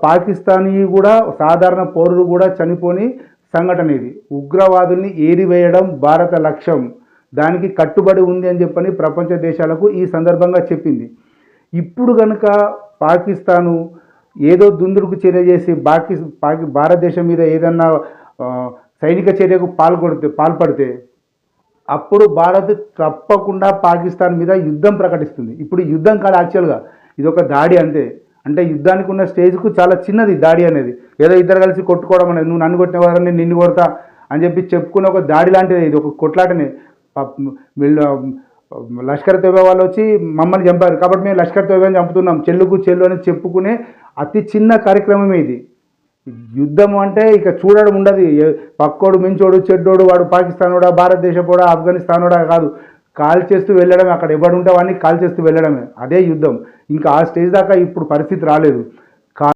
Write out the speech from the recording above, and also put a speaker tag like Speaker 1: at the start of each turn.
Speaker 1: పాకిస్తానీ కూడా సాధారణ పౌరులు కూడా చనిపోని సంఘటన ఇది. ఉగ్రవాదుల్ని ఏరివేయడం భారత లక్ష్యం, దానికి కట్టుబడి ఉంది అని చెప్పని ప్రపంచ దేశాలకు ఈ సందర్భంగా చెప్పింది. ఇప్పుడు కనుక పాకిస్తాను ఏదో దుందుడుకు చర్య చేసి భారతదేశం మీద ఏదన్నా సైనిక చర్యకు పాల్పడితే అప్పుడు భారత్ తప్పకుండా పాకిస్తాన్ మీద యుద్ధం ప్రకటిస్తుంది. ఇప్పుడు యుద్ధం కాదు, యాక్చువల్గా ఇది ఒక దాడి అంతే. అంటే యుద్ధానికి ఉన్న స్టేజ్కు చాలా చిన్నది దాడి అనేది. ఏదో ఇద్దరు కలిసి కొట్టుకోవడం అనేది, నువ్వు నన్ను కొట్టిన వారు నేను నిన్ను కొడతా అని చెప్పి చెప్పుకునే ఒక దాడి లాంటిది, ఇది ఒక కొట్లాటనే. లష్కర్ తోబా వాళ్ళు వచ్చి మమ్మల్ని చంపారు కాబట్టి మేము లష్కర్ తోబాని చంపుతున్నాం, చెల్లుకు చెల్లు అని చెప్పుకునే అతి చిన్న కార్యక్రమమే ఇది. యుద్ధం అంటే ఇక చూడడం ఉండదు, పక్కోడు మించోడు చెడ్డోడు, వాడు పాకిస్తానోడా భారతదేశపోడా ఆఫ్ఘనిస్తానోడా కాదు, కాల్ చేస్తూ వెళ్ళడమే. అక్కడ ఎవడుంటే వాడిని కాల్ చేస్తూ వెళ్ళడమే, అదే యుద్ధం. ఇంకా ఆ స్టేజ్ దాకా ఇప్పుడు పరిస్థితి రాలేదు.